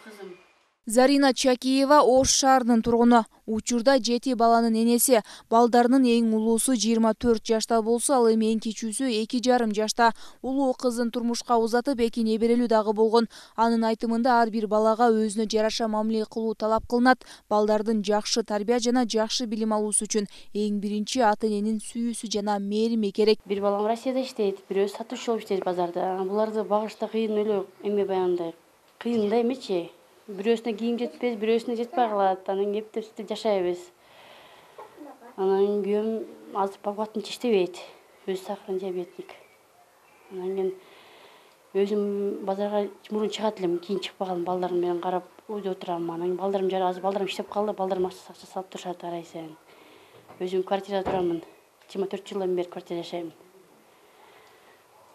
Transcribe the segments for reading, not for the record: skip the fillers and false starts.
кызым. Зарина Чакиева Ош шаарынын тургуну. Учурда 7 баланын энеси. Балдарынын эң улуусу 24 жашта болсо, ал эми эң кичүүсү 2,5 жашта. Улуу кызын турмушка узатып, 2 неберелүү дагы болгон. Анын айтымында ар бир балага өзүнө жараша мамиле кылуу талап кылынат. Балдардын жакшы тарбия жана жакшы билим алуусу үчүн эң биринчи ата-эненин сүйүүсү жана мээрими керек. Бир балам Россияда иштейт, бирөө сатуучу болуп иштейт базарда. Буларды багышта кыйын эле, эме баягындай кыйын да эмечи. Бирөөсүнө кийим жетпес, бирөөсүнө жетпей калат. Анан кептеп жашайбыз. Анан күйөөм азыр бабатынча иштебейт. Өзү сахарный диабетник. Анан мен өзүм базарга мурун чыгат элем, кийин чыкпагалым, балдарым менен карап үйдө отурам. Анан балдарым азыр балдарым иштеп калды, балдарым акча салып турушат ар ай сайын. Өзүм квартирада турамын. 24 жылдан бери квартирада жашайм.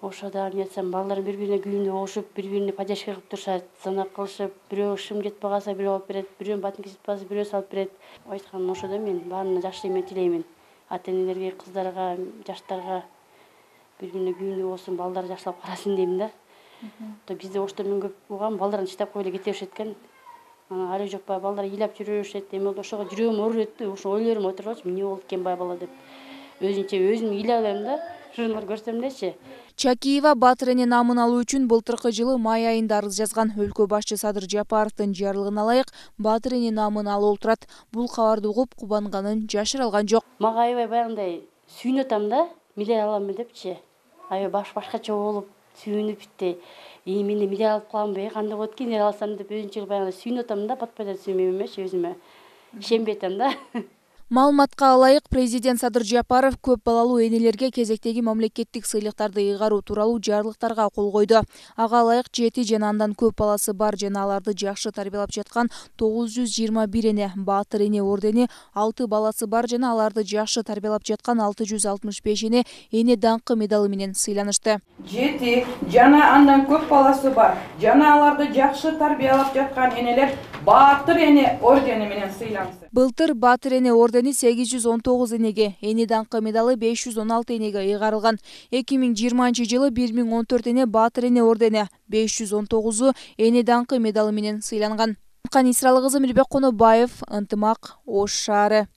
Ошода эмне айтсам, балдарым бири-бирине күйүүнү болушуп, бири-бирине поддержка кылып турушат, звонок кылышып, бирөө шым жетпей калса бирөө алып берет, бирөөнүн ботинки жетпей калса бирөө салып берет. Айтканым ошодо мен баарына жакшы эме тилеймин. Ата-энелерге, кыздарга, жаштарга бири-бирине күйүүнү болсун, балдары жакшылап карасын дейм да. Бизде Ошто мен көп угам, балдарын таштап коюп эле кете беришет экен. Анан ары жок баягы балдар ыйлап жүрө беришет. Эми ошого жүрөгүм ооруп өттү, ошо ойлорум отурчу, эмне болду экен бай бала деп. Өзүм ыйлап элем да, журнал көрсөм элечи. Чакиева Батыр эне намын алуу үчүн былтыркы жылы май айында арыз жазган. Өлкө башчы Садыр Жапаровдун жарлыгына ылайык Батыр эне намын алып турат. Бул кабарды угуп кубанганын жашыра алган жок. Мага аябай баягындай сүйүнүп атам да, медаль алам депчи. Аябай башкача болуп, сүйүнүп битти. Мен медаль алып каламбы, кандай болот экен, алсам деп өзүнчө баягындай сүйүнүп атам да, подпадать сүймөйм эмечи өзүмө. Ишенбей атам да. Маалыматка ылайык, президент Садыр Жапаров көп балалуу энелерге кезектеги мамлекеттик сыйлыктарды ыйгаруу тууралуу жарлыктарга кол койду. Ага ылайык 7 жана андан көп баласы бар жана аларды жакшы тарбиялап жаткан 921 эне Батыр эне ордени, 6 баласы бар жана аларды жакшы тарбиялап жаткан 665 эне даңкы медалы менен сыйланышты. 7 жана андан көп баласы бар жана аларды жакшы тарбиялап жаткан энелер Батыр эне ордени менен сыйланды. Былтыр Батыр эне ордени 819 энеге, эне даңкы медалы 516 энеге ыйгарылган. 2020 жылы 1014 эне Батыр эне ордени, 519 эне даңкы медалы менен сыйланган. Канисралы кызы Мирбек Конобаев, Ынтымак, Ош шаары.